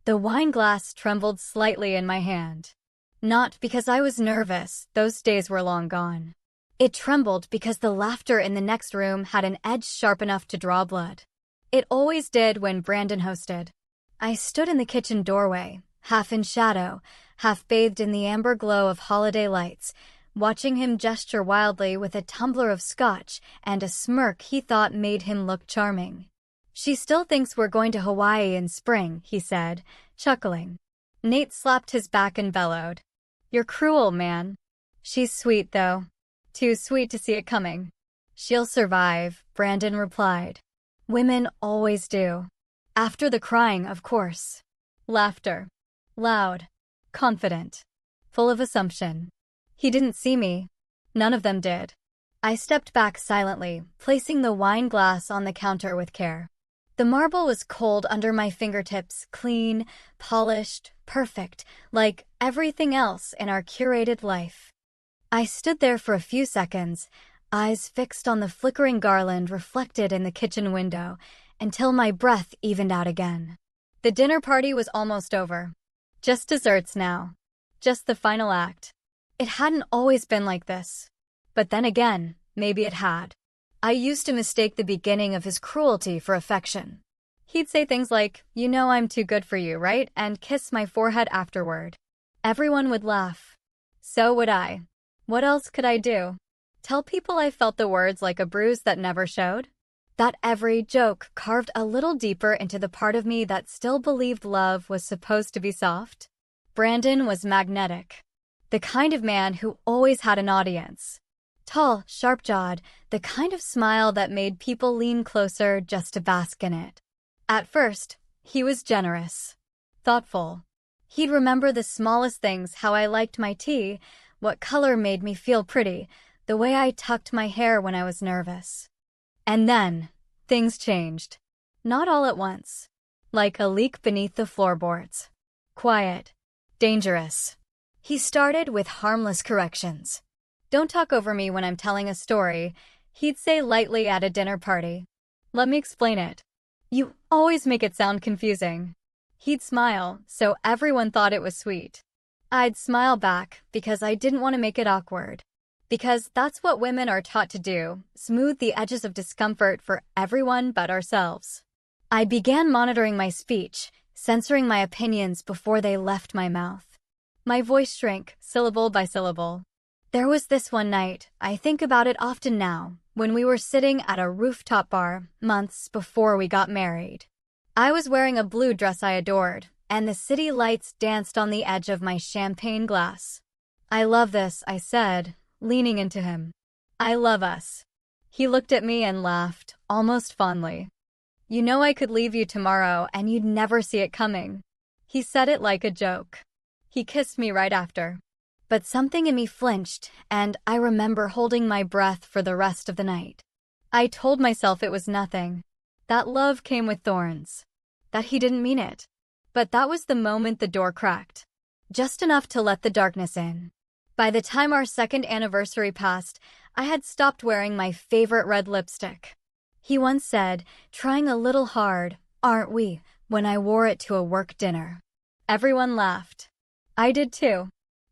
The wine glass trembled slightly in my hand. Not because I was nervous, those days were long gone. It trembled because the laughter in the next room had an edge sharp enough to draw blood. It always did when Brandon hosted. I stood in the kitchen doorway, half in shadow, half bathed in the amber glow of holiday lights, watching him gesture wildly with a tumbler of scotch and a smirk he thought made him look charming. "She still thinks we're going to Hawaii in spring," he said, chuckling. Nate slapped his back and bellowed. "You're cruel, man." "She's sweet, though. Too sweet to see it coming." "She'll survive," Brandon replied. "Women always do. After the crying, of course." Laughter. Loud. Confident. Full of assumption. He didn't see me. None of them did. I stepped back silently, placing the wine glass on the counter with care. The marble was cold under my fingertips, clean, polished, perfect, like everything else in our curated life. I stood there for a few seconds, eyes fixed on the flickering garland reflected in the kitchen window, until my breath evened out again. The dinner party was almost over. Just desserts now. Just the final act. It hadn't always been like this. But then again, maybe it had. I used to mistake the beginning of his cruelty for affection. He'd say things like, "You know I'm too good for you, right?" and kiss my forehead afterward. Everyone would laugh. So would I. What else could I do? Tell people I felt the words like a bruise that never showed? That every joke carved a little deeper into the part of me that still believed love was supposed to be soft? Brandon was magnetic. The kind of man who always had an audience. Tall, sharp-jawed, the kind of smile that made people lean closer just to bask in it. At first, he was generous. Thoughtful. He'd remember the smallest things, how I liked my tea, what color made me feel pretty, the way I tucked my hair when I was nervous. And then, things changed. Not all at once. Like a leak beneath the floorboards. Quiet. Dangerous. He started with harmless corrections. "Don't talk over me when I'm telling a story," he'd say lightly at a dinner party. "Let me explain it. You always make it sound confusing." He'd smile, so everyone thought it was sweet. I'd smile back because I didn't want to make it awkward. Because that's what women are taught to do, smooth the edges of discomfort for everyone but ourselves. I began monitoring my speech, censoring my opinions before they left my mouth. My voice shrank, syllable by syllable. There was this one night, I think about it often now, when we were sitting at a rooftop bar, months before we got married. I was wearing a blue dress I adored, and the city lights danced on the edge of my champagne glass. "I love this," I said, leaning into him. "I love us." He looked at me and laughed, almost fondly. "You know I could leave you tomorrow and you'd never see it coming." He said it like a joke. He kissed me right after. But something in me flinched, and I remember holding my breath for the rest of the night. I told myself it was nothing. That love came with thorns. That he didn't mean it. But that was the moment the door cracked. Just enough to let the darkness in. By the time our second anniversary passed, I had stopped wearing my favorite red lipstick. He once said, "Trying a little hard, aren't we?" when I wore it to a work dinner. Everyone laughed. I did too.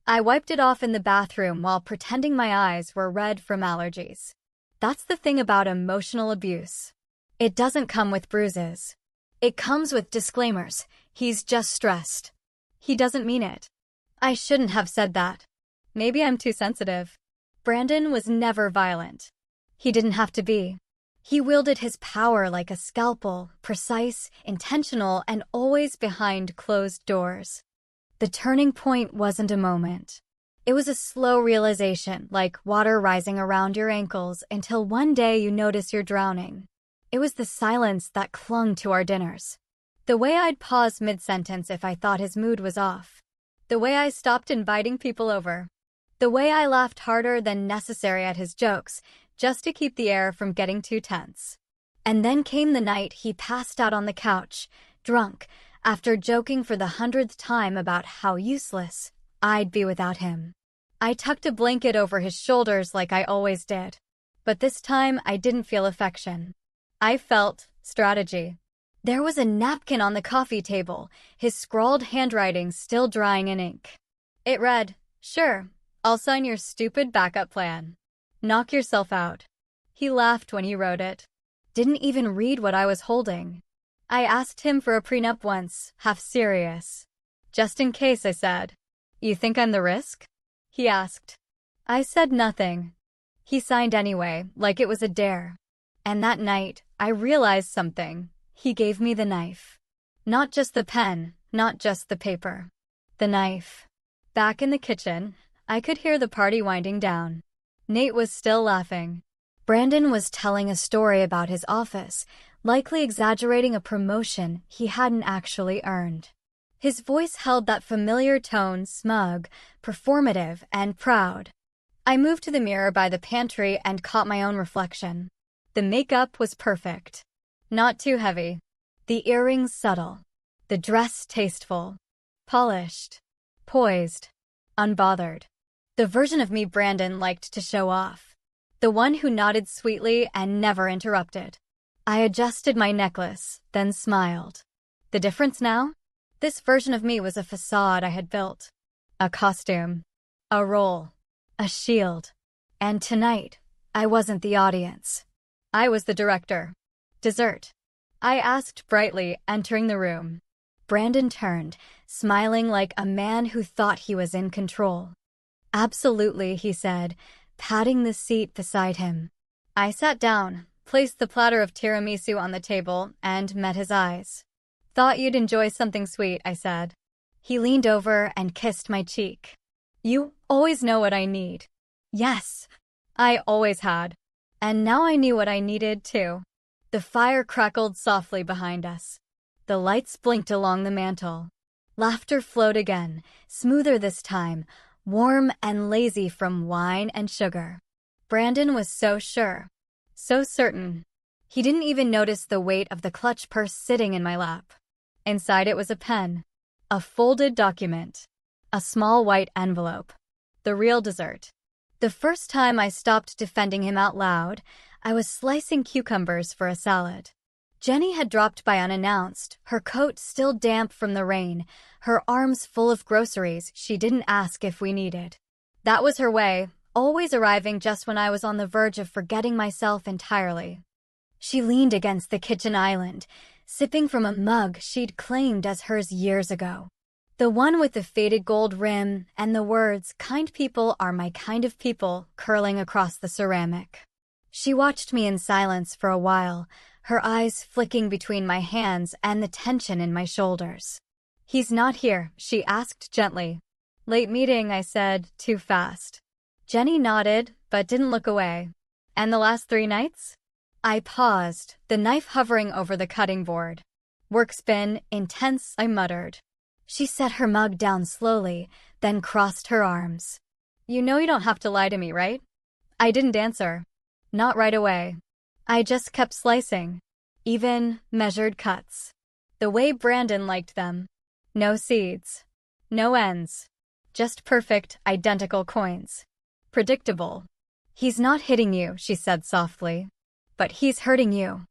I wiped it off in the bathroom while pretending my eyes were red from allergies. That's the thing about emotional abuse. It doesn't come with bruises. It comes with disclaimers. "He's just stressed." He doesn't mean it. I shouldn't have said that. Maybe I'm too sensitive. Brandon was never violent. He didn't have to be. He wielded his power like a scalpel, precise, intentional, and always behind closed doors. The turning point wasn't a moment. It was a slow realization, like water rising around your ankles, until one day you notice you're drowning. It was the silence that clung to our dinners. The way I'd pause mid-sentence if I thought his mood was off. The way I stopped inviting people over. The way I laughed harder than necessary at his jokes, just to keep the air from getting too tense. And then came the night he passed out on the couch, drunk, after joking for the 100th time about how useless I'd be without him. I tucked a blanket over his shoulders like I always did. But this time I didn't feel affection. I felt strategy. There was a napkin on the coffee table, his scrawled handwriting still drying in ink. It read, "Sure, I'll sign your stupid backup plan. Knock yourself out." He laughed when he wrote it. Didn't even read what I was holding. I asked him for a prenup once, half serious. "Just in case," I said. "You think I'm the risk?" He asked. I said nothing. He signed anyway, like it was a dare. And that night, I realized something. He gave me the knife. Not just the pen, not just the paper. The knife. Back in the kitchen, I could hear the party winding down. Nate was still laughing. Brandon was telling a story about his office, likely exaggerating a promotion he hadn't actually earned. His voice held that familiar tone, smug, performative, and proud. I moved to the mirror by the pantry and caught my own reflection. The makeup was perfect. Not too heavy. The earrings subtle. The dress tasteful. Polished. Poised. Unbothered. The version of me Brandon liked to show off. The one who nodded sweetly and never interrupted. I adjusted my necklace, then smiled. The difference now? This version of me was a facade I had built. A costume. A role. A shield. And tonight, I wasn't the audience. I was the director. "Dessert?" I asked brightly, entering the room. Brandon turned, smiling like a man who thought he was in control. "Absolutely," he said, patting the seat beside him. I sat down, placed the platter of tiramisu on the table, and met his eyes. "Thought you'd enjoy something sweet," I said. He leaned over and kissed my cheek. "You always know what I need." Yes, I always had. And now I knew what I needed, too. The fire crackled softly behind us. The lights blinked along the mantel. Laughter flowed again, smoother this time, warm and lazy from wine and sugar. Brandon was so sure, so certain. He didn't even notice the weight of the clutch purse sitting in my lap. Inside it was a pen, a folded document, a small white envelope. The real dessert. The first time I stopped defending him out loud, I was slicing cucumbers for a salad. Jenny had dropped by unannounced, her coat still damp from the rain, her arms full of groceries she didn't ask if we needed. That was her way, always arriving just when I was on the verge of forgetting myself entirely. She leaned against the kitchen island, sipping from a mug she'd claimed as hers years ago. The one with the faded gold rim and the words, "Kind people are my kind of people," curling across the ceramic. She watched me in silence for a while, her eyes flicking between my hands and the tension in my shoulders. "He's not here," she asked gently. "Late meeting," I said, too fast. Jenny nodded, but didn't look away. "And the last 3 nights?" I paused, the knife hovering over the cutting board. "Work's been intense," I muttered. She set her mug down slowly, then crossed her arms. "You know you don't have to lie to me, right?" I didn't answer. Not right away. I just kept slicing. Even, measured cuts. The way Brandon liked them. No seeds. No ends. Just perfect, identical coins. Predictable. "He's not hitting you," she said softly. "But he's hurting you."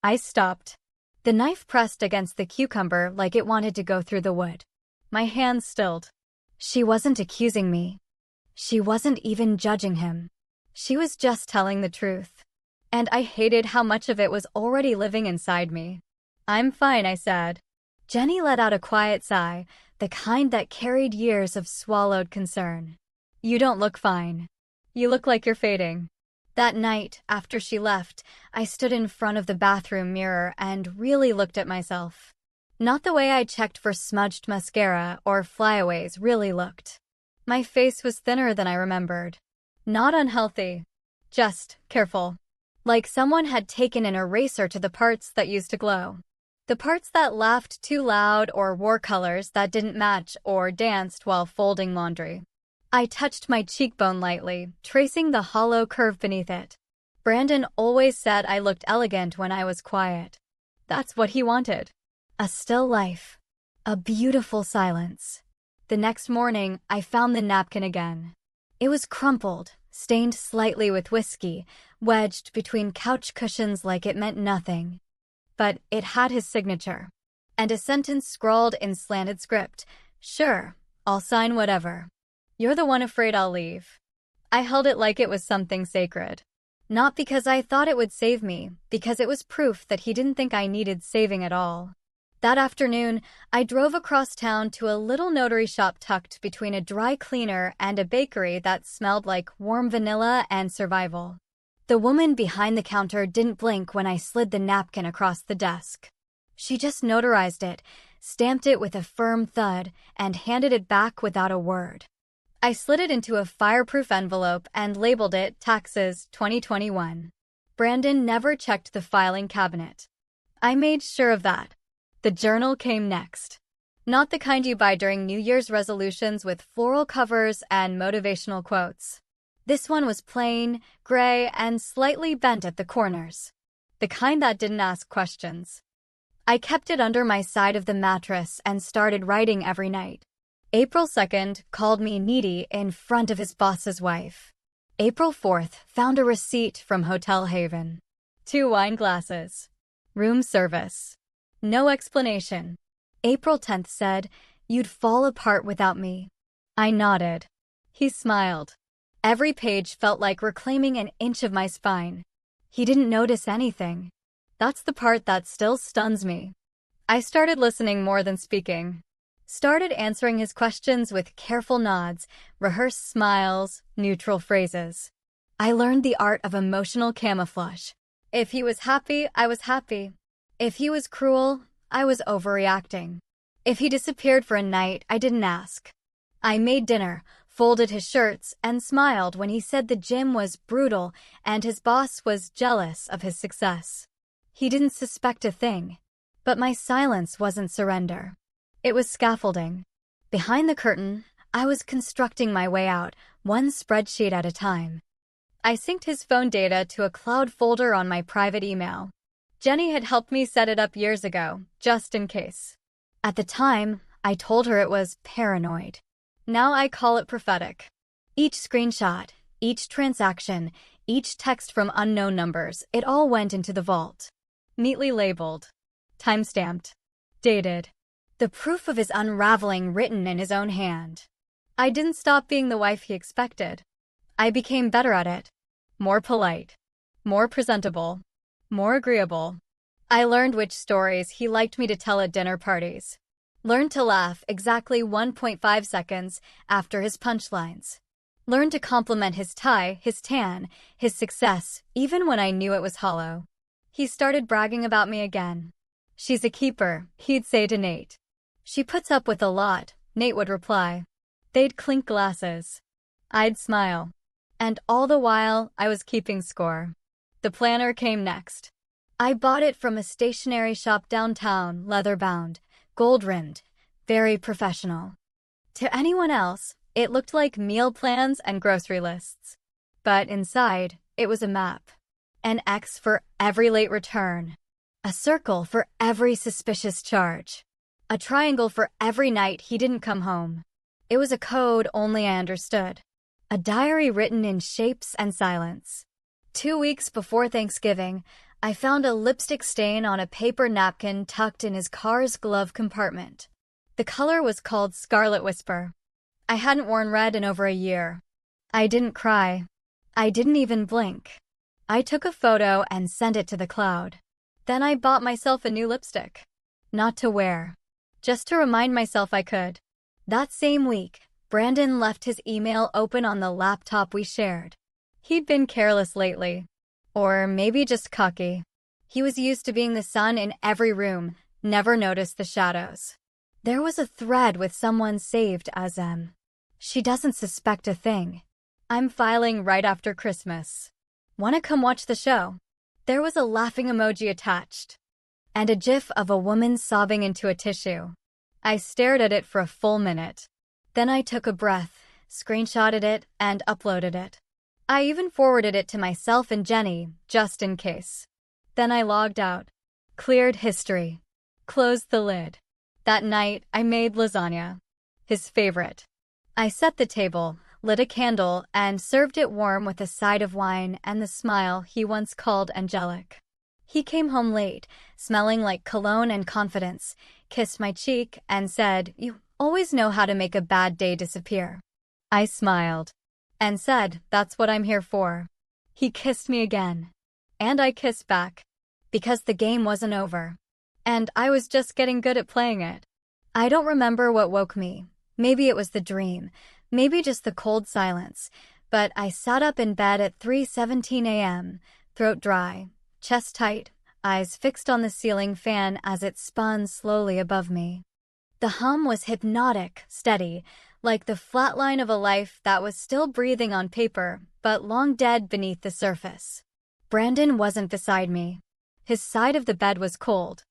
I stopped. The knife pressed against the cucumber like it wanted to go through the wood. My hands stilled. She wasn't accusing me. She wasn't even judging him. She was just telling the truth. And I hated how much of it was already living inside me. "I'm fine," I said. Jenny let out a quiet sigh, the kind that carried years of swallowed concern. "You don't look fine. You look like you're fading." That night, after she left, I stood in front of the bathroom mirror and really looked at myself. Not the way I checked for smudged mascara or flyaways really looked. My face was thinner than I remembered. Not unhealthy. Just careful. Like someone had taken an eraser to the parts that used to glow. The parts that laughed too loud or wore colors that didn't match or danced while folding laundry. I touched my cheekbone lightly, tracing the hollow curve beneath it. Brandon always said I looked elegant when I was quiet. That's what he wanted. A still life. A beautiful silence. The next morning, I found the napkin again. It was crumpled, stained slightly with whiskey, wedged between couch cushions like it meant nothing. but it had his signature. And a sentence scrawled in slanted script. "Sure, I'll sign whatever. You're the one afraid I'll leave." I held it like it was something sacred. Not because I thought it would save me, because it was proof that he didn't think I needed saving at all. That afternoon, I drove across town to a little notary shop tucked between a dry cleaner and a bakery that smelled like warm vanilla and survival. The woman behind the counter didn't blink when I slid the napkin across the desk. She just notarized it, stamped it with a firm thud, and handed it back without a word. I slid it into a fireproof envelope and labeled it Taxes 2021. Brandon never checked the filing cabinet. I made sure of that. The journal came next. Not the kind you buy during New Year's resolutions with floral covers and motivational quotes. This one was plain, gray, and slightly bent at the corners. The kind that didn't ask questions. I kept it under my side of the mattress and started writing every night. April 2nd called me needy in front of his boss's wife. April 4th found a receipt from Hotel Haven. 2 wine glasses. Room service. No explanation. April 10th said, "You'd fall apart without me." I nodded. He smiled. Every page felt like reclaiming an inch of my spine. He didn't notice anything. That's the part that still stuns me. I started listening more than speaking. Started answering his questions with careful nods, rehearsed smiles, neutral phrases. I learned the art of emotional camouflage. If he was happy, I was happy. If he was cruel, I was overreacting. If he disappeared for a night, I didn't ask. I made dinner, folded his shirts, and smiled when he said the gym was brutal and his boss was jealous of his success. He didn't suspect a thing. But my silence wasn't surrender. It was scaffolding. Behind the curtain, I was constructing my way out, one spreadsheet at a time. I synced his phone data to a cloud folder on my private email. Jenny had helped me set it up years ago, just in case. At the time, I told her it was paranoid. Now I call it prophetic. Each screenshot, each transaction, each text from unknown numbers, it all went into the vault. Neatly labeled. Timestamped. Dated. The proof of his unraveling written in his own hand. I didn't stop being the wife he expected. I became better at it. More polite. More presentable. More agreeable. I learned which stories he liked me to tell at dinner parties. Learned to laugh exactly 1.5 seconds after his punchlines. Learned to compliment his tie, his tan, his success, even when I knew it was hollow. He started bragging about me again. "She's a keeper," he'd say to Nate. "She puts up with a lot," Nate would reply. They'd clink glasses. I'd smile. And all the while, I was keeping score. The planner came next. I bought it from a stationery shop downtown, leather-bound, gold-rimmed, very professional. To anyone else, it looked like meal plans and grocery lists. But inside, it was a map. An X for every late return. A circle for every suspicious charge. A triangle for every night he didn't come home. It was a code only I understood. A diary written in shapes and silence. 2 weeks before Thanksgiving, I found a lipstick stain on a paper napkin tucked in his car's glove compartment. The color was called Scarlet Whisper. I hadn't worn red in over a year. I didn't cry. I didn't even blink. I took a photo and sent it to the cloud. Then I bought myself a new lipstick. Not to wear. Just to remind myself I could. That same week, Brandon left his email open on the laptop we shared. He'd been careless lately. Or maybe just cocky. He was used to being the sun in every room, never noticed the shadows. There was a thread with someone saved as M. She doesn't suspect a thing. I'm filing right after Christmas. Wanna come watch the show? There was a laughing emoji attached. And a gif of a woman sobbing into a tissue. I stared at it for a full minute. Then I took a breath, screenshotted it, and uploaded it. I even forwarded it to myself and Jenny, just in case. Then I logged out. Cleared history. Closed the lid. That night, I made lasagna. His favorite. I set the table, lit a candle, and served it warm with a side of wine and the smile he once called angelic. He came home late, smelling like cologne and confidence, kissed my cheek, and said, "You always know how to make a bad day disappear." I smiled and said, "That's what I'm here for." He kissed me again, and I kissed back, because the game wasn't over, and I was just getting good at playing it. I don't remember what woke me. Maybe it was the dream, maybe just the cold silence, but I sat up in bed at 3:17 a.m., throat dry, chest tight, eyes fixed on the ceiling fan as it spun slowly above me. The hum was hypnotic, steady, like the flat line of a life that was still breathing on paper, but long dead beneath the surface. Brandon wasn't beside me. His side of the bed was cold.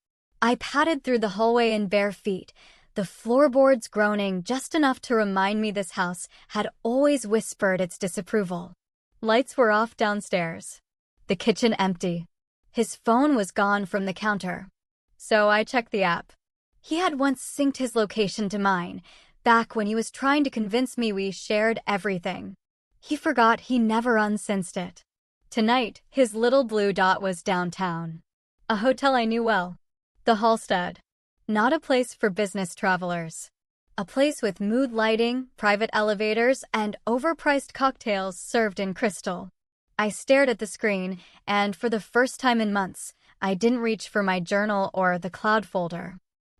I padded through the hallway in bare feet, the floorboards groaning just enough to remind me this house had always whispered its disapproval. Lights were off downstairs. The kitchen empty. His phone was gone from the counter. So I checked the app. He had once synced his location to mine, back when he was trying to convince me we shared everything. He forgot he never unsynced it. Tonight, his little blue dot was downtown. A hotel I knew well. The Halstead. Not a place for business travelers. A place with mood lighting, private elevators, and overpriced cocktails served in crystal. I stared at the screen, and for the first time in months, I didn't reach for my journal or the cloud folder.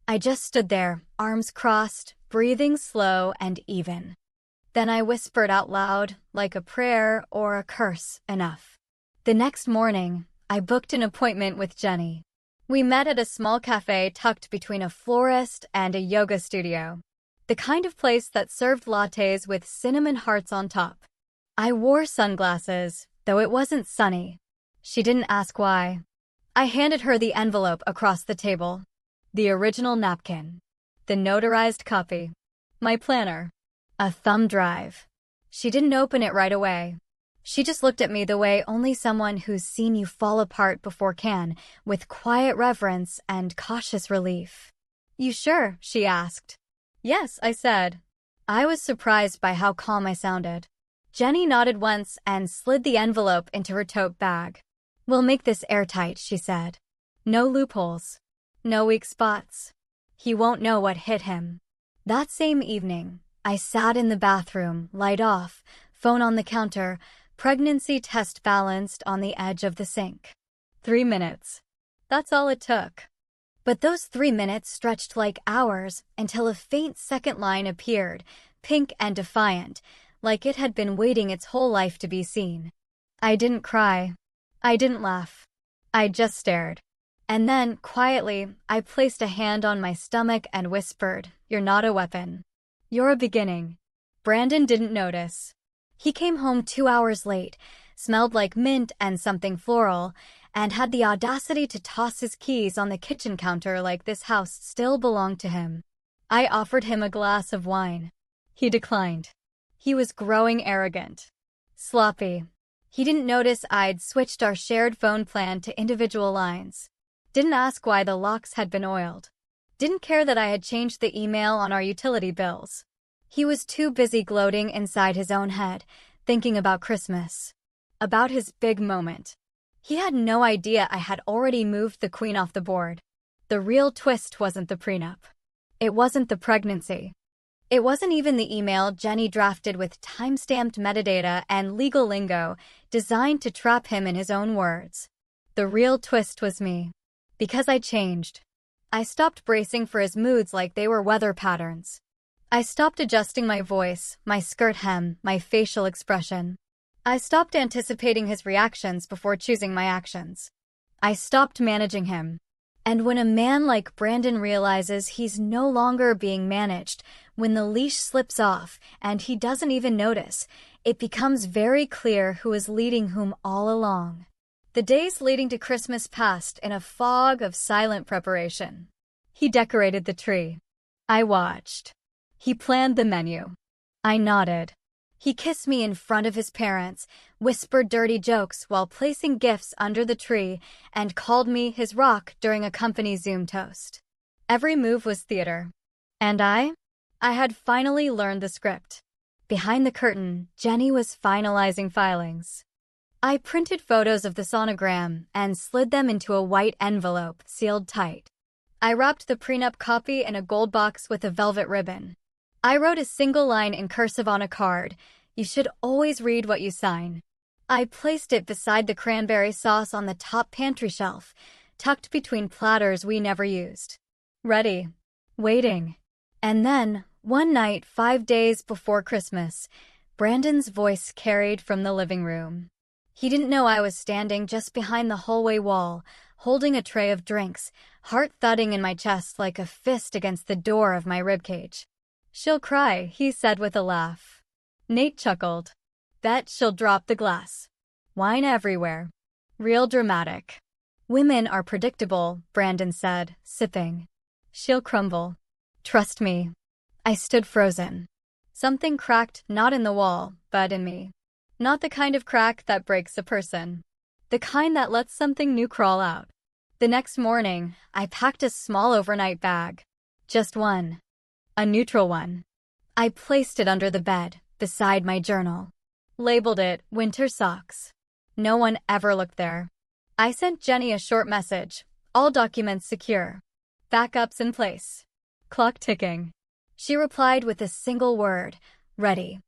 I just stood there, arms crossed, breathing slow and even. Then I whispered out loud, like a prayer or a curse, enough. The next morning, I booked an appointment with Jenny. We met at a small café tucked between a florist and a yoga studio. The kind of place that served lattes with cinnamon hearts on top. I wore sunglasses, though it wasn't sunny. She didn't ask why. I handed her the envelope across the table. The original napkin. The notarized copy. My planner. A thumb drive. She didn't open it right away. She just looked at me the way only someone who's seen you fall apart before can, with quiet reverence and cautious relief. "You sure?" she asked. "Yes," I said. I was surprised by how calm I sounded. Jenny nodded once and slid the envelope into her tote bag. "We'll make this airtight," she said. "No loopholes. No weak spots. He won't know what hit him." That same evening, I sat in the bathroom, light off, phone on the counter, pregnancy test balanced on the edge of the sink. 3 minutes. That's all it took. But those 3 minutes stretched like hours until a faint second line appeared, pink and defiant, like it had been waiting its whole life to be seen. I didn't cry. I didn't laugh. I just stared. And then, quietly, I placed a hand on my stomach and whispered, "You're not a weapon. You're a beginning." Brandon didn't notice. He came home 2 hours late, smelled like mint and something floral, and had the audacity to toss his keys on the kitchen counter like this house still belonged to him. I offered him a glass of wine. He declined. He was growing arrogant. Sloppy. He didn't notice I'd switched our shared phone plan to individual lines. Didn't ask why the locks had been oiled. Didn't care that I had changed the email on our utility bills. He was too busy gloating inside his own head, thinking about Christmas. About his big moment. He had no idea I had already moved the queen off the board. The real twist wasn't the prenup. It wasn't the pregnancy. It wasn't even the email Jenny drafted with time-stamped metadata and legal lingo designed to trap him in his own words. The real twist was me. Because I changed. I stopped bracing for his moods like they were weather patterns. I stopped adjusting my voice, my skirt hem, my facial expression. I stopped anticipating his reactions before choosing my actions. I stopped managing him. And when a man like Brandon realizes he's no longer being managed, when the leash slips off and he doesn't even notice, it becomes very clear who is leading whom all along. The days leading to Christmas passed in a fog of silent preparation. He decorated the tree. I watched. He planned the menu. I nodded. He kissed me in front of his parents, whispered dirty jokes while placing gifts under the tree, and called me his rock during a company Zoom toast. Every move was theater. And I had finally learned the script. Behind the curtain, Jenny was finalizing filings. I printed photos of the sonogram and slid them into a white envelope, sealed tight. I wrapped the prenup copy in a gold box with a velvet ribbon. I wrote a single line in cursive on a card: "You should always read what you sign." I placed it beside the cranberry sauce on the top pantry shelf, tucked between platters we never used. Ready. Waiting. And then, one night 5 days before Christmas, Brandon's voice carried from the living room. He didn't know I was standing just behind the hallway wall, holding a tray of drinks, heart thudding in my chest like a fist against the door of my ribcage. "She'll cry," he said with a laugh. Nate chuckled. "Bet she'll drop the glass. Wine everywhere. Real dramatic." "Women are predictable," Brandon said, sipping. "She'll crumble. Trust me." I stood frozen. Something cracked, not in the wall, but in me. Not the kind of crack that breaks a person. The kind that lets something new crawl out. The next morning, I packed a small overnight bag. Just one. A neutral one. I placed it under the bed, beside my journal. Labeled it "Winter Socks." No one ever looked there. I sent Jenny a short message: "All documents secure. Backups in place. Clock ticking." She replied with a single word: "Ready."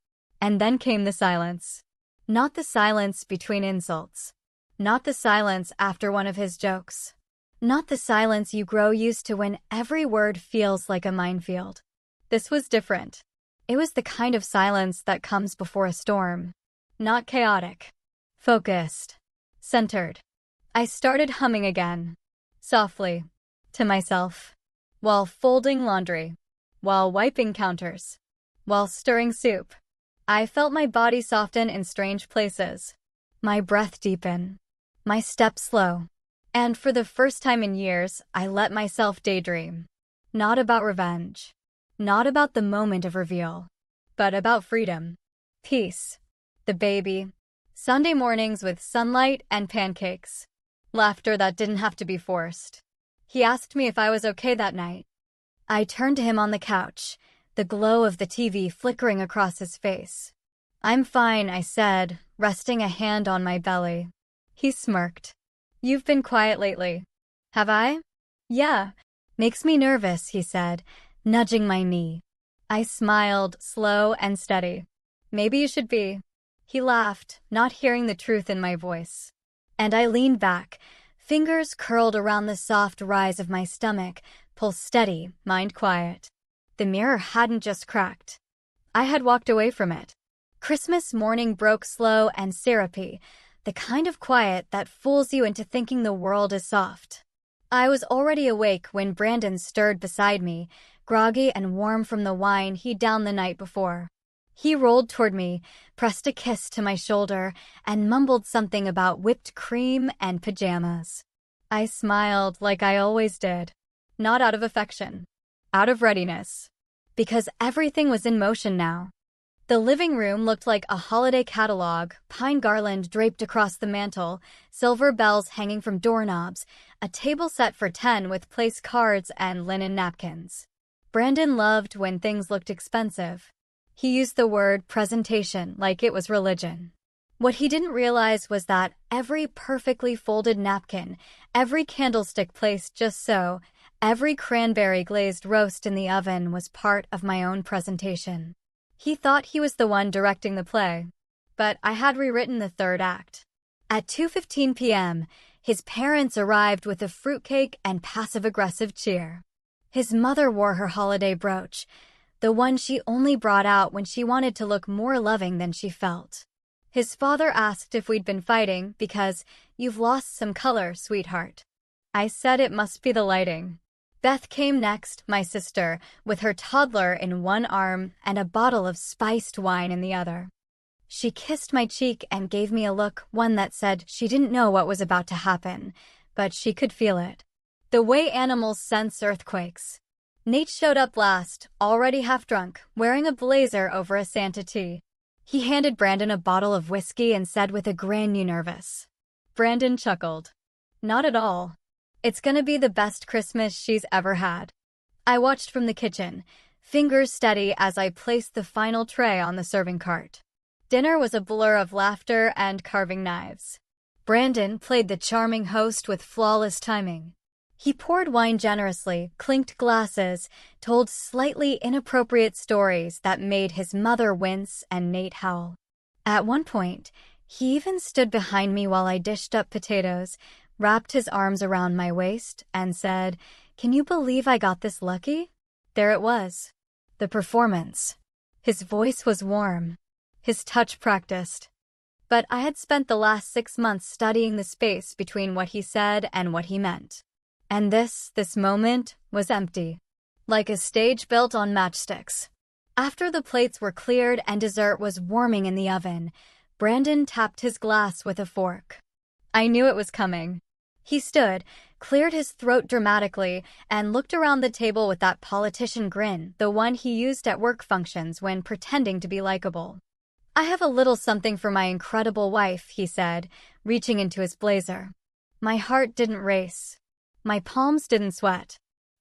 And then came the silence. Not the silence between insults. Not the silence after one of his jokes. Not the silence you grow used to when every word feels like a minefield. This was different. It was the kind of silence that comes before a storm. Not chaotic. Focused. Centered. I started humming again. Softly. To myself. While folding laundry. While wiping counters. While stirring soup. I felt my body soften in strange places. My breath deepen. My steps slow. And for the first time in years, I let myself daydream. Not about revenge. Not about the moment of reveal. But about freedom. Peace. The baby. Sunday mornings with sunlight and pancakes. Laughter that didn't have to be forced. He asked me if I was okay that night. I turned to him on the couch, the glow of the TV flickering across his face. "I'm fine," I said, resting a hand on my belly. He smirked. "You've been quiet lately." "Have I?" "Yeah. Makes me nervous," he said, nudging my knee. I smiled, slow and steady. "Maybe you should be." He laughed, not hearing the truth in my voice. And I leaned back, fingers curled around the soft rise of my stomach, pulse steady, mind quiet. The mirror hadn't just cracked. I had walked away from it. Christmas morning broke slow and syrupy, the kind of quiet that fools you into thinking the world is soft. I was already awake when Brandon stirred beside me, groggy and warm from the wine he'd downed the night before. He rolled toward me, pressed a kiss to my shoulder, and mumbled something about whipped cream and pajamas. I smiled like I always did. Not out of affection. Out of readiness. Because everything was in motion now. The living room looked like a holiday catalog, pine garland draped across the mantel, silver bells hanging from doorknobs, a table set for 10 with place cards and linen napkins. Brandon loved when things looked expensive. He used the word presentation like it was religion. What he didn't realize was that every perfectly folded napkin, every candlestick placed just so, every cranberry glazed roast in the oven was part of my own presentation. He thought he was the one directing the play, but I had rewritten the third act. At 2:15 p.m., his parents arrived with a fruitcake and passive-aggressive cheer. His mother wore her holiday brooch, the one she only brought out when she wanted to look more loving than she felt. His father asked if we'd been fighting because "You've lost some color, sweetheart." I said it must be the lighting. Beth came next, my sister, with her toddler in one arm and a bottle of spiced wine in the other. She kissed my cheek and gave me a look, one that said she didn't know what was about to happen, but she could feel it. The way animals sense earthquakes. Nate showed up last, already half drunk, wearing a blazer over a Santa tee. He handed Brandon a bottle of whiskey and said with a grin, "You nervous?" Brandon chuckled. "Not at all. It's gonna be the best Christmas she's ever had." I watched from the kitchen, fingers steady as I placed the final tray on the serving cart. Dinner was a blur of laughter and carving knives. Brandon played the charming host with flawless timing. He poured wine generously, clinked glasses, told slightly inappropriate stories that made his mother wince and Nate howl. At one point, he even stood behind me while I dished up potatoes, wrapped his arms around my waist, and said, "Can you believe I got this lucky?" There it was. The performance. His voice was warm, his touch practiced. But I had spent the last 6 months studying the space between what he said and what he meant. And this moment was empty, like a stage built on matchsticks. After the plates were cleared and dessert was warming in the oven, Brandon tapped his glass with a fork. I knew it was coming. He stood, cleared his throat dramatically, and looked around the table with that politician grin, the one he used at work functions when pretending to be likable. "I have a little something for my incredible wife," he said, reaching into his blazer. My heart didn't race. My palms didn't sweat.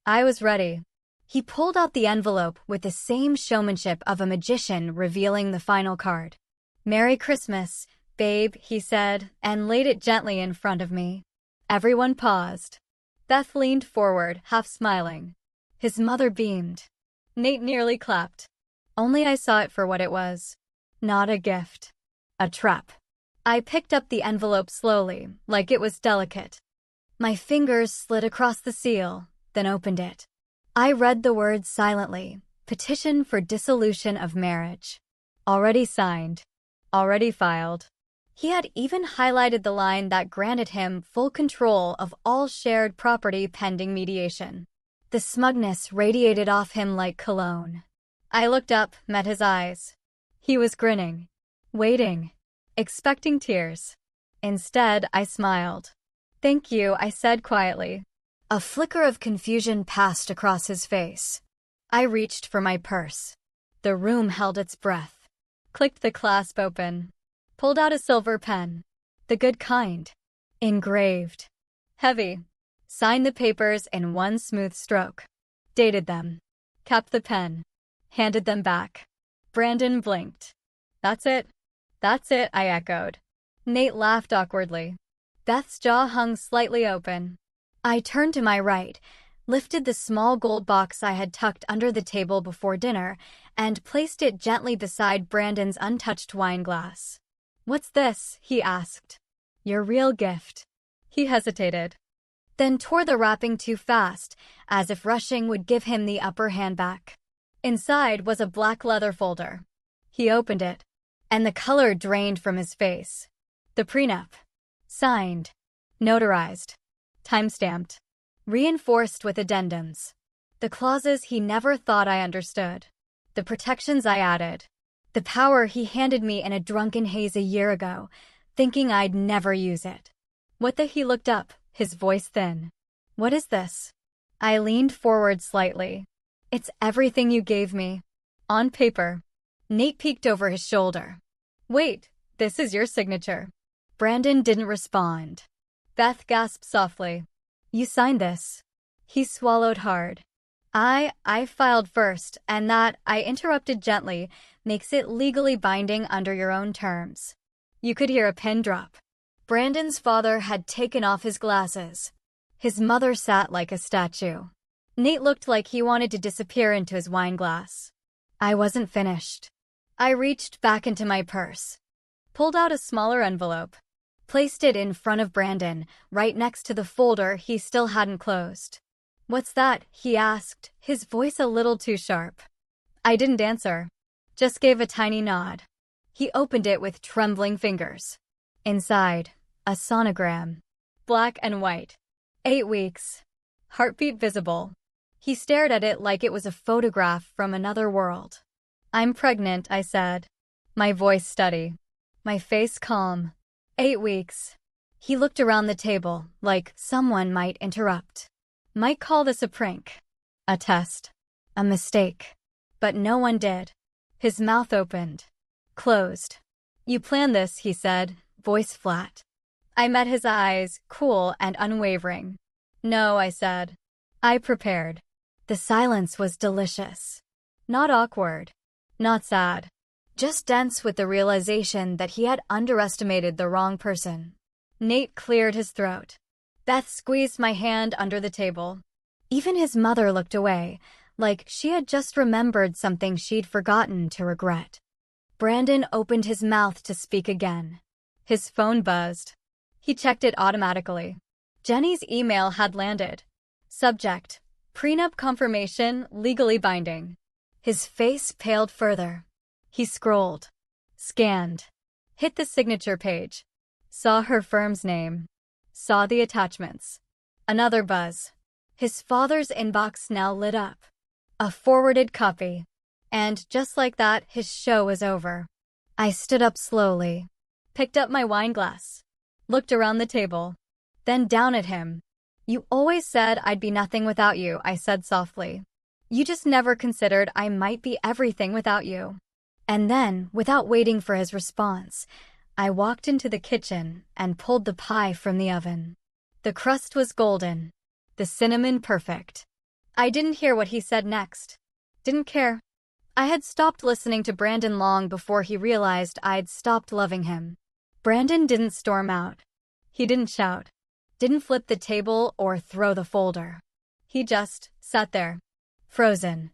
I was ready. He pulled out the envelope with the same showmanship of a magician revealing the final card. "Merry Christmas, babe," he said, and laid it gently in front of me. Everyone paused. Beth leaned forward, half smiling. His mother beamed. Nate nearly clapped. Only I saw it for what it was. Not a gift. A trap. I picked up the envelope slowly, like it was delicate. My fingers slid across the seal, then opened it. I read the words silently. Petition for dissolution of marriage. Already signed. Already filed. He had even highlighted the line that granted him full control of all shared property pending mediation. The smugness radiated off him like cologne. I looked up, met his eyes. He was grinning, waiting, expecting tears. Instead, I smiled. "Thank you," I said quietly. A flicker of confusion passed across his face. I reached for my purse. The room held its breath. Clicked the clasp open. Pulled out a silver pen. The good kind. Engraved. Heavy. Signed the papers in one smooth stroke. Dated them. Capped the pen. Handed them back. Brandon blinked. "That's it." "That's it," I echoed. Nate laughed awkwardly. Beth's jaw hung slightly open. I turned to my right, lifted the small gold box I had tucked under the table before dinner, and placed it gently beside Brandon's untouched wine glass. "What's this?" he asked. "Your real gift." He hesitated, then tore the wrapping too fast, as if rushing would give him the upper hand back. Inside was a black leather folder. He opened it, and the color drained from his face. The prenup. Signed. Notarized. Timestamped. Reinforced with addendums. The clauses he never thought I understood. The protections I added. The power he handed me in a drunken haze a year ago, thinking I'd never use it. He looked up, his voice thin. "What is this?" I leaned forward slightly. "It's everything you gave me. On paper." Nate peeked over his shoulder. "Wait, this is your signature." Brandon didn't respond. Beth gasped softly. "You signed this." He swallowed hard. I filed first, and that," I interrupted gently, "makes it legally binding under your own terms." You could hear a pin drop. Brandon's father had taken off his glasses. His mother sat like a statue. Nate looked like he wanted to disappear into his wine glass. I wasn't finished. I reached back into my purse, pulled out a smaller envelope, placed it in front of Brandon, right next to the folder he still hadn't closed. "What's that?" he asked, his voice a little too sharp. I didn't answer, just gave a tiny nod. He opened it with trembling fingers. Inside, a sonogram. Black and white. 8 weeks. Heartbeat visible. He stared at it like it was a photograph from another world. "I'm pregnant," I said, my voice steady, my face calm. 8 weeks. He looked around the table, like someone might interrupt. Might call this a prank, a test, a mistake. But no one did. His mouth opened, closed. "You planned this," he said, voice flat. I met his eyes, cool and unwavering. "No," I said. "I prepared." The silence was delicious. Not awkward. Not sad. just dense with the realization that he had underestimated the wrong person. Nate cleared his throat. Beth squeezed my hand under the table. Even his mother looked away, like she had just remembered something she'd forgotten to regret. Brandon opened his mouth to speak again. His phone buzzed. He checked it automatically. Jenny's email had landed. Subject: prenup confirmation, legally binding. His face paled further. He scrolled. Scanned. Hit the signature page. Saw her firm's name. Saw the attachments. Another buzz. His father's inbox now lit up. A forwarded copy. And just like that, his show was over. I stood up slowly. Picked up my wine glass. Looked around the table. Then down at him. You always said I'd be nothing without you, I said softly. You just never considered I might be everything without you. And then, without waiting for his response, I walked into the kitchen and pulled the pie from the oven. The crust was golden. The cinnamon perfect. I didn't hear what he said next. Didn't care. I had stopped listening to Brandon long before he realized I'd stopped loving him. Brandon didn't storm out. He didn't shout. Didn't flip the table or throw the folder. He just sat there. Frozen.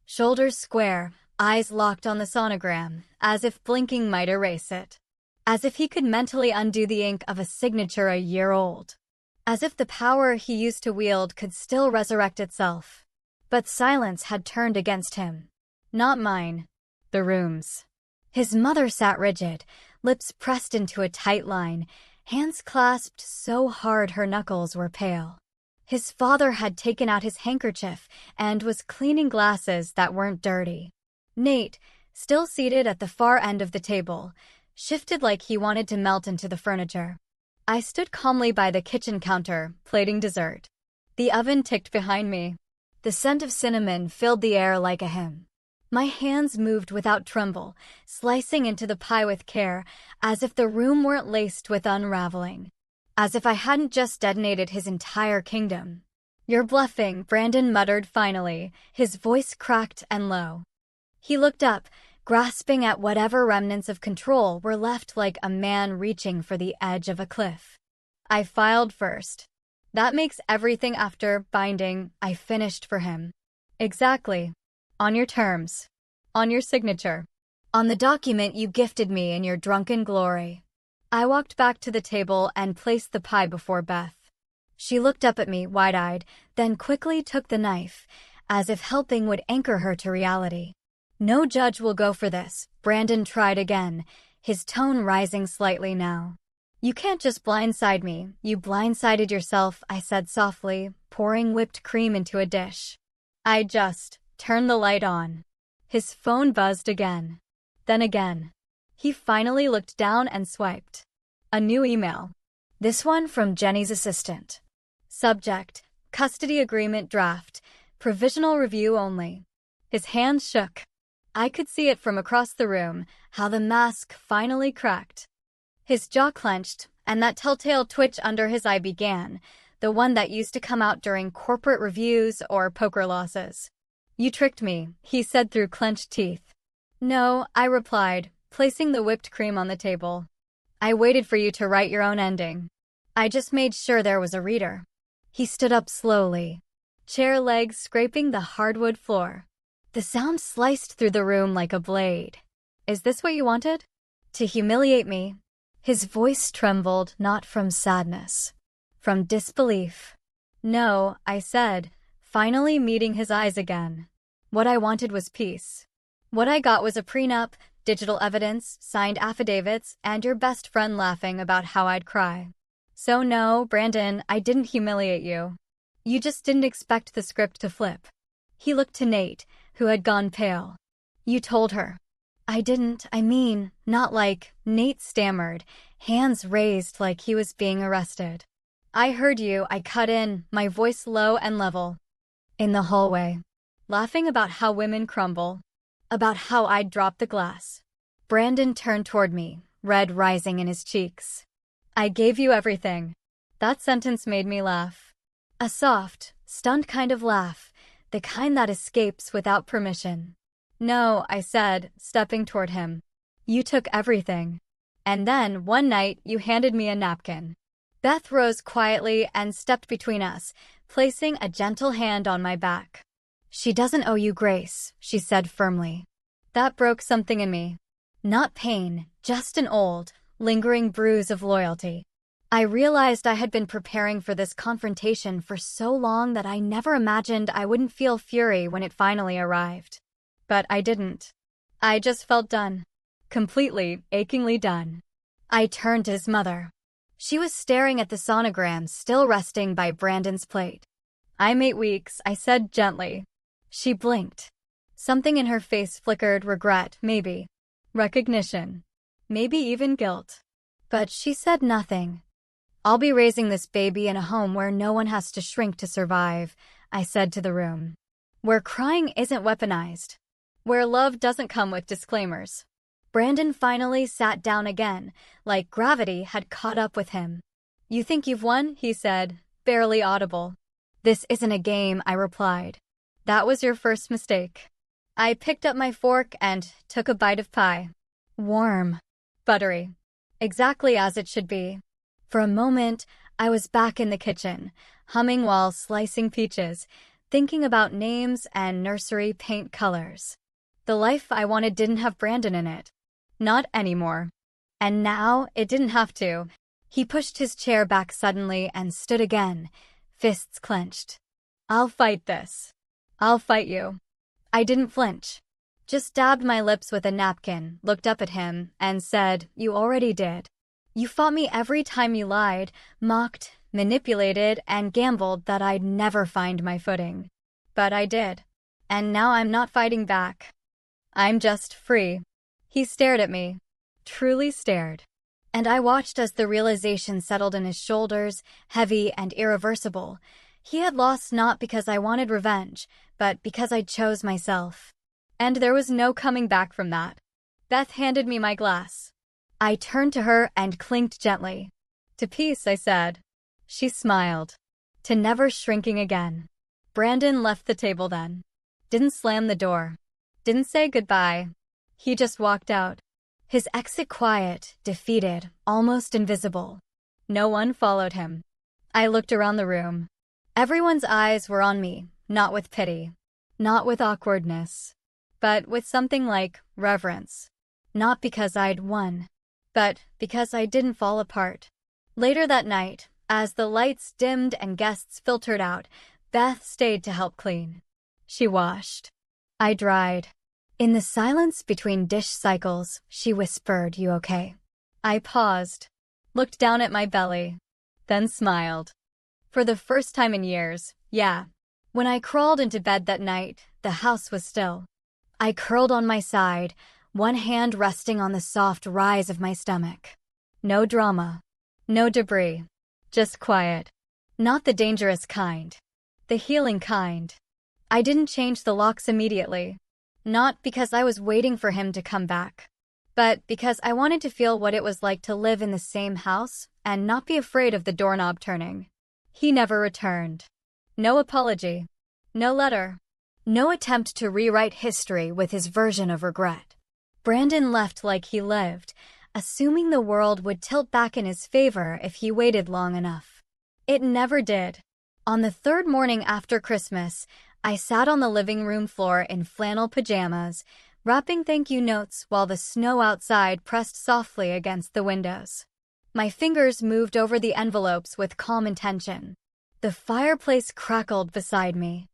Shoulders square, eyes locked on the sonogram, as if blinking might erase it. As if he could mentally undo the ink of a signature a year old. As if the power he used to wield could still resurrect itself. But silence had turned against him. Not mine. The room's. His mother sat rigid, lips pressed into a tight line, hands clasped so hard her knuckles were pale. His father had taken out his handkerchief and was cleaning glasses that weren't dirty. Nate, still seated at the far end of the table, shifted like he wanted to melt into the furniture. I stood calmly by the kitchen counter, plating dessert. The oven ticked behind me. The scent of cinnamon filled the air like a hymn. My hands moved without tremble, slicing into the pie with care, as if the room weren't laced with unraveling. As if I hadn't just detonated his entire kingdom. You're bluffing, Brandon muttered finally, his voice cracked and low. He looked up, grasping at whatever remnants of control were left like a man reaching for the edge of a cliff. I filed first. That makes everything after binding I finished for him. Exactly. On your terms. On your signature. On the document you gifted me in your drunken glory. I walked back to the table and placed the pie before Beth. She looked up at me, wide-eyed, then quickly took the knife, as if helping would anchor her to reality. No judge will go for this, Brandon tried again, his tone rising slightly now. You can't just blindside me, you blindsided yourself, I said softly, pouring whipped cream into a dish. I just turned the light on. His phone buzzed again. Then again. He finally looked down and swiped. A new email. This one from Jenny's assistant. Subject: custody agreement draft. Provisional review only. His hands shook. I could see it from across the room, how the mask finally cracked. His jaw clenched, and that telltale twitch under his eye began, the one that used to come out during corporate reviews or poker losses. You tricked me, he said through clenched teeth. No, I replied, placing the whipped cream on the table. I waited for you to write your own ending. I just made sure there was a reader. He stood up slowly, chair legs scraping the hardwood floor. The sound sliced through the room like a blade. Is this what you wanted? To humiliate me? His voice trembled not from sadness, from disbelief. No, I said, finally meeting his eyes again. What I wanted was peace. What I got was a prenup, digital evidence, signed affidavits, and your best friend laughing about how I'd cry. So no, Brandon, I didn't humiliate you. You just didn't expect the script to flip. He looked to Nate, who had gone pale. You told her. I didn't, not like, Nate stammered, hands raised like he was being arrested. I heard you, I cut in, my voice low and level. In the hallway. Laughing about how women crumble. About how I'd dropped the glass. Brandon turned toward me, red rising in his cheeks. I gave you everything. That sentence made me laugh. A soft, stunned kind of laugh, the kind that escapes without permission. No, I said, stepping toward him. You took everything. And then, one night, you handed me a napkin. Beth rose quietly and stepped between us, placing a gentle hand on my back. She doesn't owe you grace, she said firmly. That broke something in me. Not pain, just an old, lingering bruise of loyalty. I realized I had been preparing for this confrontation for so long that I never imagined I wouldn't feel fury when it finally arrived. But I didn't. I just felt done. Completely, achingly done. I turned to his mother. She was staring at the sonogram still resting by Brandon's plate. I'm 8 weeks, I said gently. She blinked. Something in her face flickered regret, maybe. Recognition. Maybe even guilt. But she said nothing. I'll be raising this baby in a home where no one has to shrink to survive, I said to the room. Where crying isn't weaponized. Where love doesn't come with disclaimers. Brandon finally sat down again, like gravity had caught up with him. You think you've won? He said, barely audible. This isn't a game, I replied. That was your first mistake. I picked up my fork and took a bite of pie. Warm. Buttery. Exactly as it should be. For a moment, I was back in the kitchen, humming while slicing peaches, thinking about names and nursery paint colors. The life I wanted didn't have Brandon in it. Not anymore. And now it didn't have to. He pushed his chair back suddenly and stood again, fists clenched. I'll fight this. I'll fight you. I didn't flinch. Just dabbed my lips with a napkin, looked up at him, and said, You already did. You fought me every time you lied, mocked, manipulated, and gambled that I'd never find my footing. But I did. And now I'm not fighting back. I'm just free. He stared at me. Truly stared. And I watched as the realization settled in his shoulders, heavy and irreversible. He had lost not because I wanted revenge, but because I chose myself. And there was no coming back from that. Beth handed me my glass. I turned to her and clinked gently. To peace, I said. She smiled. To never shrinking again. Brandon left the table then. Didn't slam the door. Didn't say goodbye. He just walked out. His exit quiet, defeated, almost invisible. No one followed him. I looked around the room. Everyone's eyes were on me, not with pity, not with awkwardness, but with something like reverence. Not because I'd won, but because I didn't fall apart. Later that night, as the lights dimmed and guests filtered out, Beth stayed to help clean. She washed. I dried. In the silence between dish cycles, she whispered, You okay? I paused, looked down at my belly, then smiled. For the first time in years, yeah. When I crawled into bed that night, the house was still. I curled on my side, one hand resting on the soft rise of my stomach. No drama. No debris. Just quiet. Not the dangerous kind. The healing kind. I didn't change the locks immediately. Not because I was waiting for him to come back, but because I wanted to feel what it was like to live in the same house and not be afraid of the doorknob turning. He never returned. No apology. No letter. No attempt to rewrite history with his version of regret. Brandon left like he lived, assuming the world would tilt back in his favor if he waited long enough. It never did. On the third morning after Christmas, I sat on the living room floor in flannel pajamas, wrapping thank you notes while the snow outside pressed softly against the windows. My fingers moved over the envelopes with calm intention. The fireplace crackled beside me.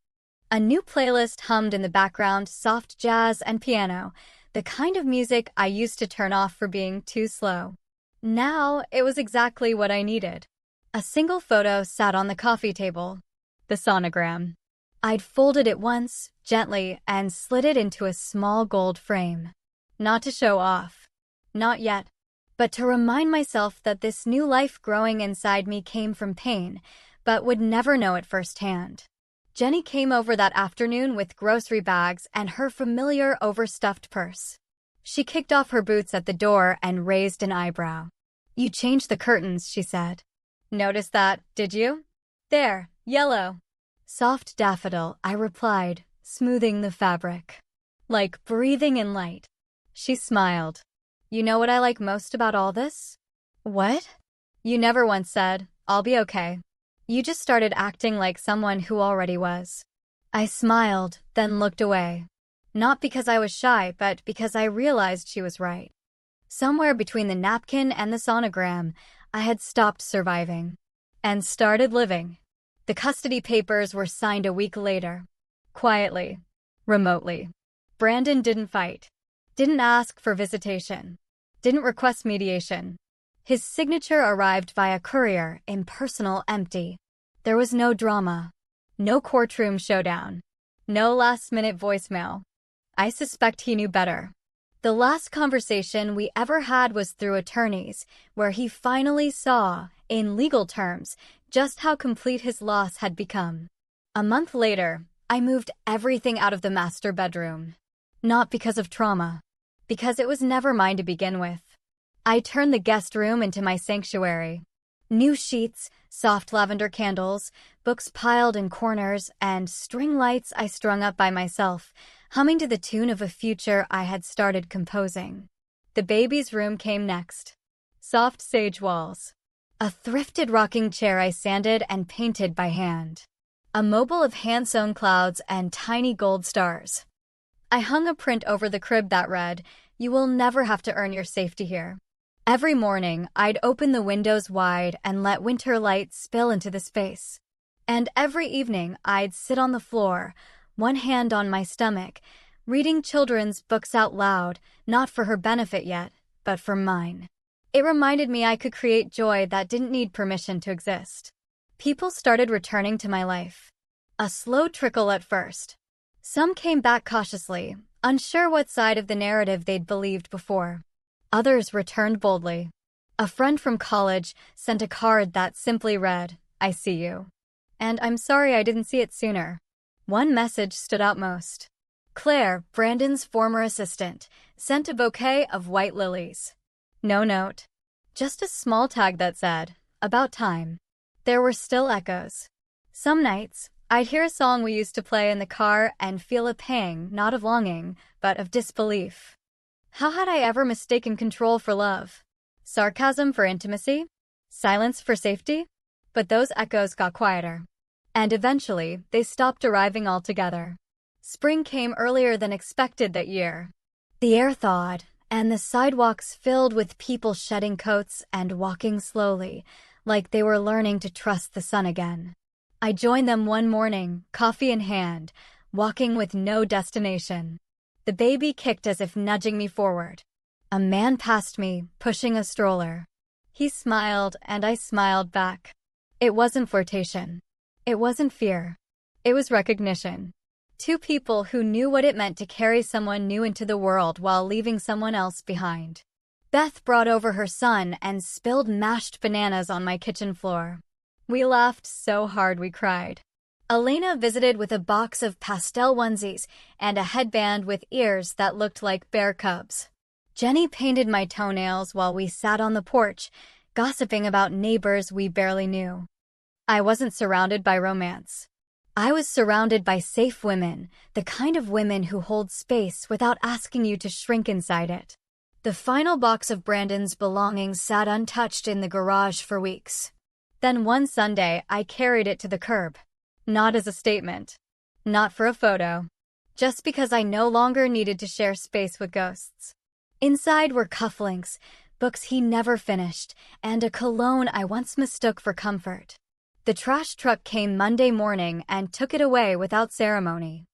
A new playlist hummed in the background, soft jazz and piano, the kind of music I used to turn off for being too slow. Now it was exactly what I needed. A single photo sat on the coffee table. The sonogram. I'd folded it once, gently, and slid it into a small gold frame. Not to show off. Not yet. But to remind myself that this new life growing inside me came from pain, but would never know it firsthand. Jenny came over that afternoon with grocery bags and her familiar overstuffed purse. She kicked off her boots at the door and raised an eyebrow. You changed the curtains, she said. Noticed that, did you? There, yellow. Soft daffodil, I replied, smoothing the fabric. like breathing in light. She smiled. You know what I like most about all this? What? You never once said, I'll be okay. You just started acting like someone who already was. I smiled, then looked away. Not because I was shy, but because I realized she was right. Somewhere between the napkin and the sonogram, I had stopped surviving and started living. The custody papers were signed a week later. Quietly. Remotely. Brandon didn't fight. Didn't ask for visitation. Didn't request mediation. His signature arrived via courier, impersonal, empty. There was no drama. No courtroom showdown. No last-minute voicemail. I suspect he knew better. The last conversation we ever had was through attorneys, where he finally saw, in legal terms, just how complete his loss had become. A month later, I moved everything out of the master bedroom. Not because of trauma. Because it was never mine to begin with. I turned the guest room into my sanctuary. New sheets, soft lavender candles, books piled in corners, and string lights I strung up by myself, humming to the tune of a future I had started composing. The baby's room came next. Soft sage walls. A thrifted rocking chair I sanded and painted by hand. A mobile of hand-sewn clouds and tiny gold stars. I hung a print over the crib that read, "You will never have to earn your safety here." Every morning, I'd open the windows wide and let winter light spill into the space. And every evening, I'd sit on the floor, one hand on my stomach, reading children's books out loud, not for her benefit yet, but for mine. It reminded me I could create joy that didn't need permission to exist. People started returning to my life. A slow trickle at first. Some came back cautiously, unsure what side of the narrative they'd believed before. Others returned boldly. A friend from college sent a card that simply read, "I see you. And I'm sorry I didn't see it sooner." One message stood out most. Claire, Brandon's former assistant, sent a bouquet of white lilies. No note. Just a small tag that said, "About time." There were still echoes. Some nights, I'd hear a song we used to play in the car and feel a pang, not of longing, but of disbelief. How had I ever mistaken control for love? Sarcasm for intimacy? Silence for safety? But those echoes got quieter. And eventually, they stopped arriving altogether. Spring came earlier than expected that year. The air thawed, and the sidewalks filled with people shedding coats and walking slowly, like they were learning to trust the sun again. I joined them one morning, coffee in hand, walking with no destination. The baby kicked as if nudging me forward. A man passed me, pushing a stroller. He smiled, and I smiled back. It wasn't flirtation. It wasn't fear. It was recognition. Two people who knew what it meant to carry someone new into the world while leaving someone else behind. Beth brought over her son and spilled mashed bananas on my kitchen floor. We laughed so hard we cried. Elena visited with a box of pastel onesies and a headband with ears that looked like bear cubs. Jenny painted my toenails while we sat on the porch, gossiping about neighbors we barely knew. I wasn't surrounded by romance. I was surrounded by safe women, the kind of women who hold space without asking you to shrink inside it. The final box of Brandon's belongings sat untouched in the garage for weeks. Then one Sunday, I carried it to the curb. Not as a statement. Not for a photo. Just because I no longer needed to share space with ghosts. Inside were cufflinks, books he never finished, and a cologne I once mistook for comfort. The trash truck came Monday morning and took it away without ceremony.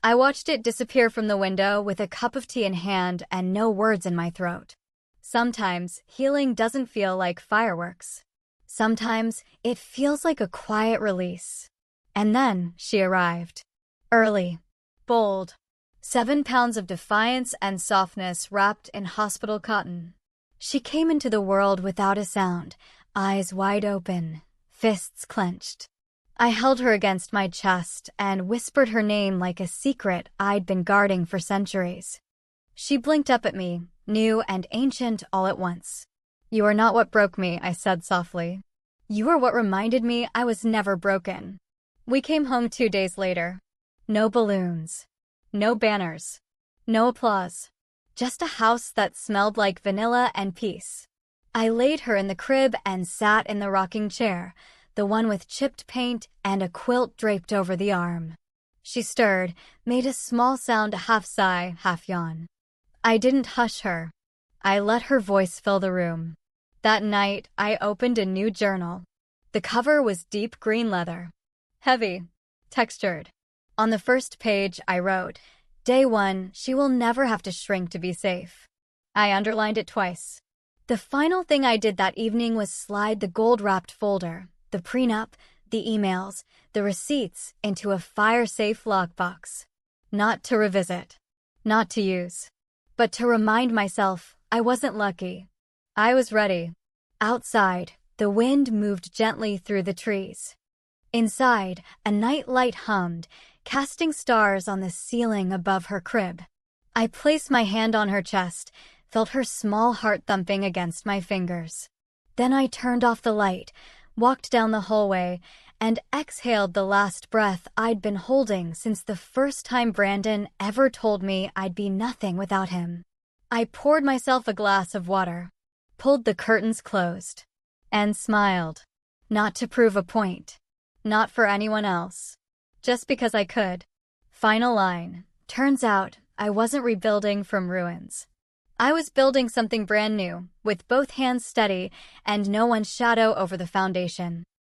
I watched it disappear from the window with a cup of tea in hand and no words in my throat. Sometimes, healing doesn't feel like fireworks. Sometimes, it feels like a quiet release. And then, she arrived. Early. Bold. 7 pounds of defiance and softness wrapped in hospital cotton. She came into the world without a sound, eyes wide open, fists clenched. I held her against my chest and whispered her name like a secret I'd been guarding for centuries. She blinked up at me, new and ancient all at once. "You are not what broke me," I said softly. "You are what reminded me I was never broken." We came home 2 days later. No balloons. No banners. No applause. Just a house that smelled like vanilla and peace. I laid her in the crib and sat in the rocking chair, the one with chipped paint and a quilt draped over the arm. She stirred, made a small sound, half sigh, half yawn. I didn't hush her. I let her voice fill the room. That night, I opened a new journal. The cover was deep green leather. Heavy. Textured. On the first page, I wrote, "Day 1, she will never have to shrink to be safe." I underlined it twice. The final thing I did that evening was slide the gold-wrapped folder, the prenup, the emails, the receipts into a fire-safe lockbox. Not to revisit. Not to use. But to remind myself I wasn't lucky. I was ready. Outside, the wind moved gently through the trees. Inside, a night light hummed, casting stars on the ceiling above her crib. I placed my hand on her chest, felt her small heart thumping against my fingers. Then I turned off the light, walked down the hallway, and exhaled the last breath I'd been holding since the first time Brandon ever told me I'd be nothing without him. I poured myself a glass of water, pulled the curtains closed, and smiled. Not to prove a point. Not for anyone else. Just because I could. Final line. Turns out, I wasn't rebuilding from ruins. I was building something brand new, with both hands steady and no one's shadow over the foundation.